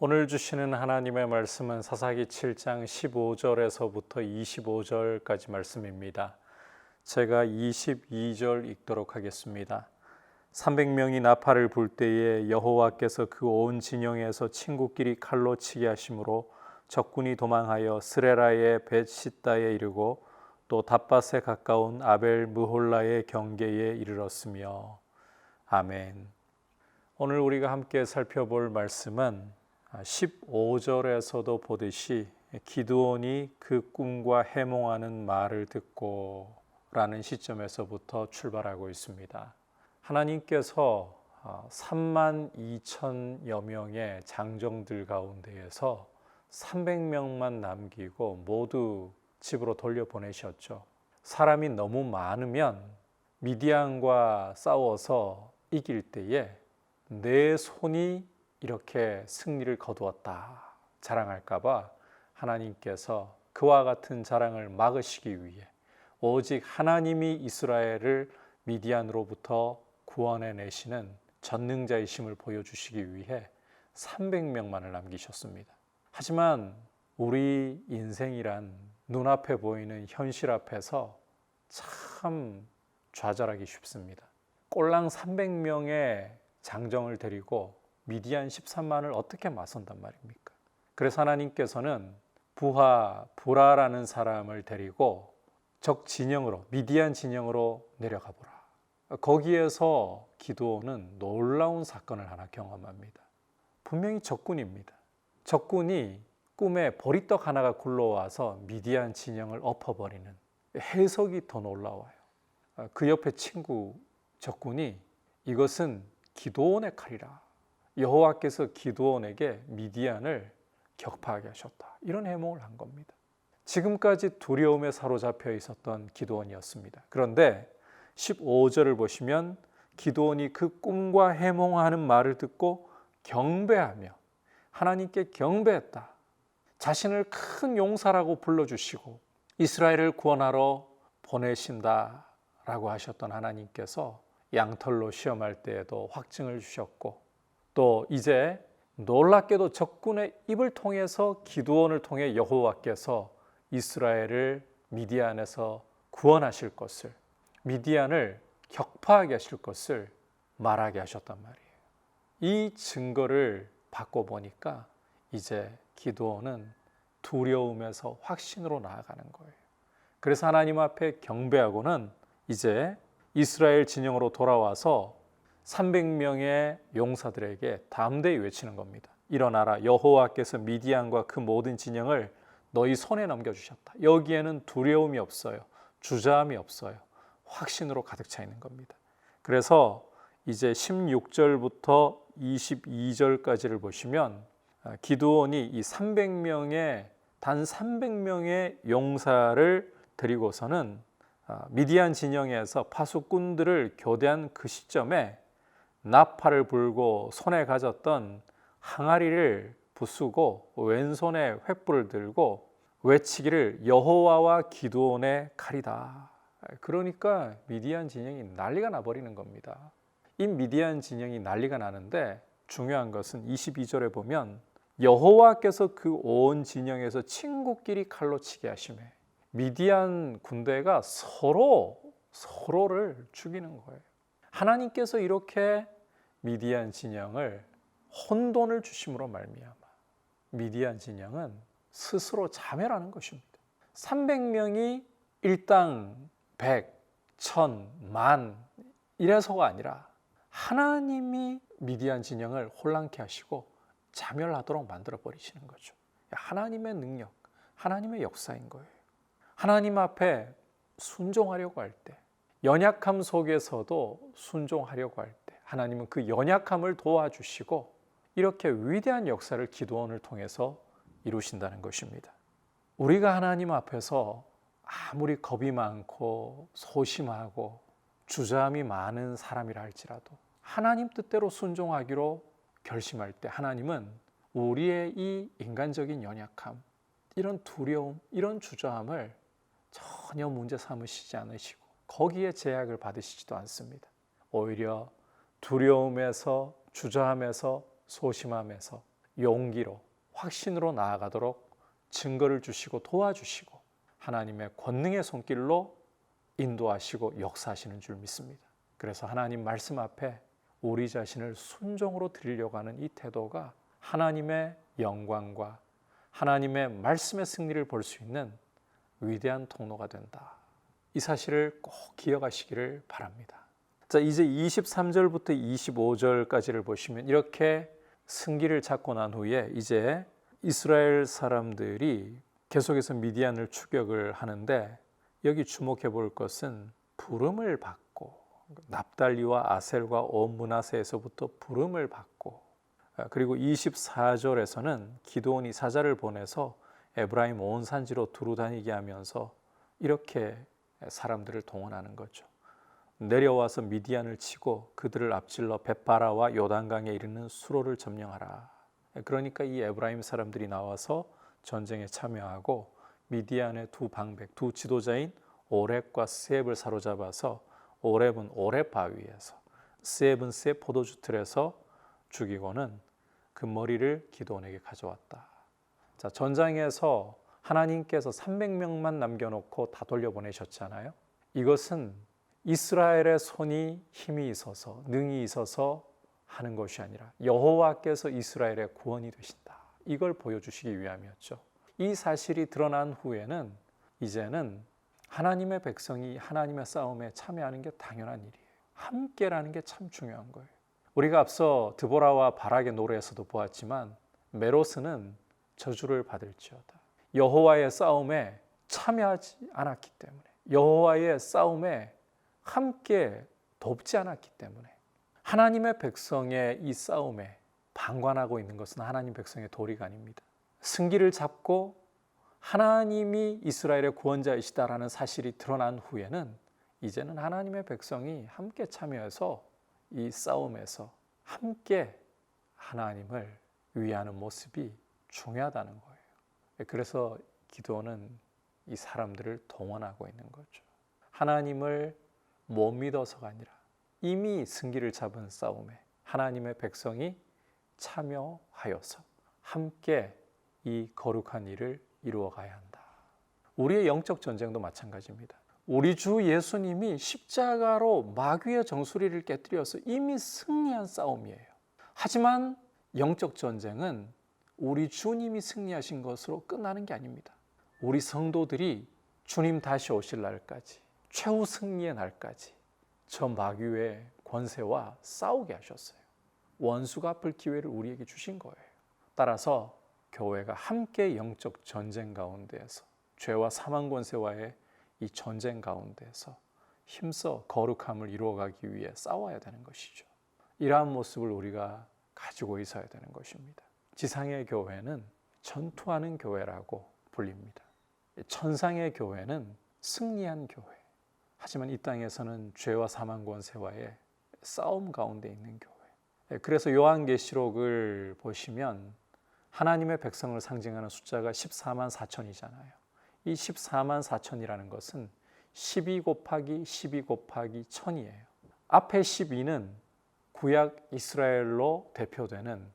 오늘 주시는 하나님의 말씀은 사사기 7장 15절에서부터 25절까지 말씀입니다. 제가 22절 읽도록 하겠습니다. 300명이 나팔을 불 때에 여호와께서 그 온 진영에서 친구끼리 칼로 치게 하심으로 적군이 도망하여 스레라의 벳시다에 이르고 또 답밭에 가까운 아벨 무홀라의 경계에 이르렀으며. 아멘. 오늘 우리가 함께 살펴볼 말씀은 15절에서도 보듯이 기드온이 그 꿈과 해몽하는 말을 듣고 라는 시점에서부터 출발하고 있습니다. 하나님께서 3만 2천여 명의 장정들 가운데에서 300명만 남기고 모두 집으로 돌려보내셨죠. 사람이 너무 많으면 미디안과 싸워서 이길 때에 내 손이 이렇게 승리를 거두었다 자랑할까 봐 하나님께서 그와 같은 자랑을 막으시기 위해 오직 하나님이 이스라엘을 미디안으로부터 구원해내시는 전능자이심을 보여주시기 위해 300명만을 남기셨습니다. 하지만 우리 인생이란 눈앞에 보이는 현실 앞에서 참 좌절하기 쉽습니다. 꼴랑 300명의 장정을 데리고 미디안 13만을 어떻게 맞선단 말입니까? 그래서 하나님께서는 부라라는 사람을 데리고 적 진영으로, 미디안 진영으로 내려가 보라. 거기에서 기드온은 놀라운 사건을 하나 경험합니다. 분명히 적군입니다. 적군이 꿈에 보리떡 하나가 굴러와서 미디안 진영을 엎어버리는 해석이 더 놀라워요. 그 옆에 친구 적군이 이것은 기드온의 칼이라. 여호와께서 기드온에게 미디안을 격파하게 하셨다. 이런 해몽을 한 겁니다. 지금까지 두려움에 사로잡혀 있었던 기드온이었습니다. 그런데 15절을 보시면 기드온이 그 꿈과 해몽하는 말을 듣고 경배하며 하나님께 경배했다. 자신을 큰 용사라고 불러주시고 이스라엘을 구원하러 보내신다라고 하셨던 하나님께서 양털로 시험할 때에도 확증을 주셨고 또 이제 놀랍게도 적군의 입을 통해서 기드온을 통해 여호와께서 이스라엘을 미디안에서 구원하실 것을, 미디안을 격파하게 하실 것을 말하게 하셨단 말이에요. 이 증거를 받고 보니까 이제 기드온은 두려움에서 확신으로 나아가는 거예요. 그래서 하나님 앞에 경배하고는 이제 이스라엘 진영으로 돌아와서 300명의 용사들에게 담대히 외치는 겁니다. 일어나라, 여호와께서 미디안과 그 모든 진영을 너희 손에 넘겨주셨다. 여기에는 두려움이 없어요. 주저함이 없어요. 확신으로 가득 차 있는 겁니다. 그래서 이제 16절부터 22절까지를 보시면 기드온이 이 300명의 단 300명의 용사를 데리고서는 미디안 진영에서 파수꾼들을 교대한 그 시점에 나팔을 불고 손에 가졌던 항아리를 부수고 왼손에 횃불을 들고 외치기를 여호와와 기드온의 칼이다. 그러니까 미디안 진영이 난리가 나버리는 겁니다. 이 미디안 진영이 난리가 나는데 중요한 것은 22절에 보면 여호와께서 그 온 진영에서 친구끼리 칼로 치게 하시매. 미디안 군대가 서로를 죽이는 거예요. 하나님께서 이렇게 미디안 진영을 혼돈을 주심으로 말미암아 미디안 진영은 스스로 자멸하는 것입니다. 300명이 일당 100, 1000, 만 이래서가 아니라 하나님이 미디안 진영을 혼란케 하시고 자멸하도록 만들어 버리시는 거죠. 하나님의 능력, 하나님의 역사인 거예요. 하나님 앞에 순종하려고 할 때, 연약함 속에서도 순종하려고 할 때 하나님은 그 연약함을 도와주시고 이렇게 위대한 역사를 기드온을 통해서 이루신다는 것입니다. 우리가 하나님 앞에서 아무리 겁이 많고 소심하고 주저함이 많은 사람이라 할지라도 하나님 뜻대로 순종하기로 결심할 때 하나님은 우리의 이 인간적인 연약함, 이런 두려움, 이런 주저함을 전혀 문제 삼으시지 않으시고 거기에 제약을 받으시지도 않습니다. 오히려 두려움에서, 주저함에서, 소심함에서 용기로 확신으로 나아가도록 증거를 주시고 도와주시고 하나님의 권능의 손길로 인도하시고 역사하시는 줄 믿습니다. 그래서 하나님 말씀 앞에 우리 자신을 순종으로 드리려고 하는 이 태도가 하나님의 영광과 하나님의 말씀의 승리를 볼 수 있는 위대한 통로가 된다. 이 사실을 꼭 기억하시기를 바랍니다. 자, 이제 23절부터 25절까지를 보시면 이렇게 승기를 잡고 난 후에 이제 이스라엘 사람들이 계속해서 미디안을 추격을 하는데 여기 주목해 볼 것은 부름을 받고 납달리와 아셀과 온 므낫세에서부터 부름을 받고 그리고 24절에서는 기드온이 사자를 보내서 에브라임 온 산지로 두루 다니게 하면서 이렇게 사람들을 동원하는 거죠. 내려와서 미디안을 치고 그들을 앞질러 벳바라와 요단강에 이르는 수로를 점령하라. 그러니까 이 에브라임 사람들이 나와서 전쟁에 참여하고 미디안의 두 방백, 두 지도자인 오렙과 스앱을 사로잡아서 오렙은 오렙 바위에서 스앱은 스앱 포도주 틀에서 죽이고는 그 머리를 기드온에게 가져왔다. 자, 전장에서 하나님께서 300명만 남겨놓고 다 돌려보내셨잖아요. 이것은 이스라엘의 손이 힘이 있어서 능이 있어서 하는 것이 아니라 여호와께서 이스라엘의 구원이 되신다. 이걸 보여주시기 위함이었죠. 이 사실이 드러난 후에는 이제는 하나님의 백성이 하나님의 싸움에 참여하는 게 당연한 일이에요. 함께라는 게 참 중요한 거예요. 우리가 앞서 드보라와 바락의 노래에서도 보았지만 메로스는 저주를 받을지어다. 여호와의 싸움에 참여하지 않았기 때문에, 여호와의 싸움에 함께 돕지 않았기 때문에, 하나님의 백성의 이 싸움에 방관하고 있는 것은 하나님 백성의 도리가 아닙니다. 승기를 잡고 하나님이 이스라엘의 구원자이시다라는 사실이 드러난 후에는 이제는 하나님의 백성이 함께 참여해서 이 싸움에서 함께 하나님을 위하는 모습이 중요하다는 거예요. 그래서 기드온은 이 사람들을 동원하고 있는 거죠. 하나님을 못 믿어서가 아니라 이미 승기를 잡은 싸움에 하나님의 백성이 참여하여서 함께 이 거룩한 일을 이루어 가야 한다. 우리의 영적 전쟁도 마찬가지입니다. 우리 주 예수님이 십자가로 마귀의 정수리를 깨뜨려서 이미 승리한 싸움이에요. 하지만 영적 전쟁은 우리 주님이 승리하신 것으로 끝나는 게 아닙니다. 우리 성도들이 주님 다시 오실 날까지, 최후 승리의 날까지 저 마귀의 권세와 싸우게 하셨어요. 원수가 아플 기회를 우리에게 주신 거예요. 따라서 교회가 함께 영적 전쟁 가운데에서 죄와 사망 권세와의 이 전쟁 가운데에서 힘써 거룩함을 이루어가기 위해 싸워야 되는 것이죠. 이러한 모습을 우리가 가지고 있어야 되는 것입니다. 지상의 교회는 전투하는 교회라고 불립니다. 천상의 교회는 승리한 교회. 하지만 이 땅에서는 죄와 사망 권세와의 싸움 가운데 있는 교회. 그래서 요한계시록을 보시면 하나님의 백성을 상징하는 숫자가 14만 4천이잖아요. 이 14만 4천이라는 것은 12 곱하기 12 곱하기 1000이에요. 앞에 12는 구약 이스라엘로 대표되는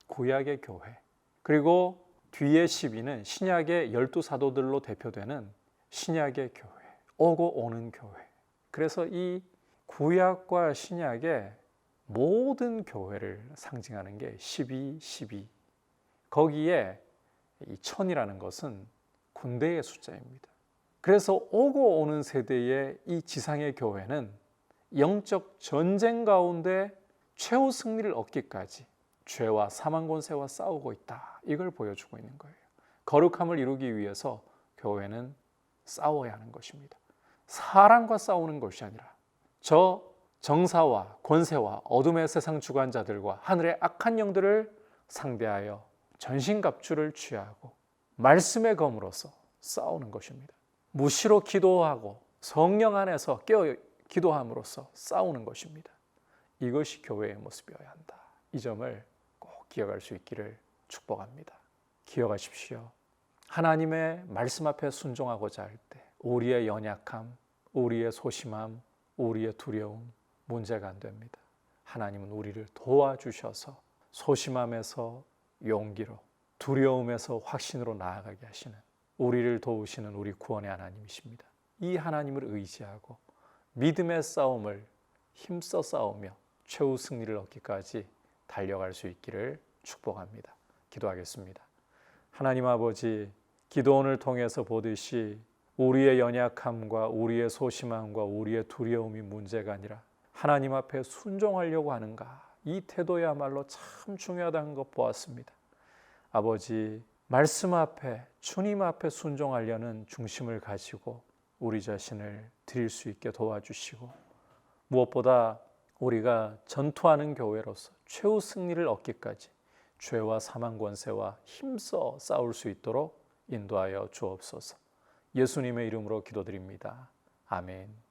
구약의 교회, 그리고 뒤에 12는 신약의 12사도들로 대표되는 신약의 교회, 오고 오는 교회. 그래서 이 구약과 신약의 모든 교회를 상징하는 게 12, 12. 거기에 이 1000이라는 것은 군대의 숫자입니다. 그래서 오고 오는 세대의 이 지상의 교회는 영적 전쟁 가운데 최후 승리를 얻기까지 죄와 사망 권세와 싸우고 있다. 이걸 보여주고 있는 거예요. 거룩함을 이루기 위해서 교회는 싸워야 하는 것입니다. 사람과 싸우는 것이 아니라 저 정사와 권세와 어둠의 세상 주관자들과 하늘의 악한 영들을 상대하여 전신갑주를 취하고 말씀의 검으로서 싸우는 것입니다. 무시로 기도하고 성령 안에서 깨어 기도함으로써 싸우는 것입니다. 이것이 교회의 모습이어야 한다. 이 점을 꼭 기억할 수 있기를 축복합니다. 기억하십시오. 하나님의 말씀 앞에 순종하고자 할 때 우리의 연약함, 우리의 소심함, 우리의 두려움 문제가 안 됩니다. 하나님은 우리를 도와주셔서 소심함에서 용기로, 두려움에서 확신으로 나아가게 하시는, 우리를 도우시는 우리 구원의 하나님이십니다. 이 하나님을 의지하고 믿음의 싸움을 힘써 싸우며 최후 승리를 얻기까지 달려갈 수 있기를 축복합니다. 기도하겠습니다. 하나님 아버지, 기도원을 통해서 보듯이 우리의 연약함과 우리의 소심함과 우리의 두려움이 문제가 아니라 하나님 앞에 순종하려고 하는가, 이 태도야말로 참 중요하다는 것 보았습니다. 아버지, 말씀 앞에, 주님 앞에 순종하려는 중심을 가지고 우리 자신을 드릴 수 있게 도와주시고, 무엇보다 우리가 전투하는 교회로서 최후 승리를 얻기까지 죄와 사망 권세와 힘써 싸울 수 있도록 인도하여 주옵소서. 예수님의 이름으로 기도드립니다. 아멘.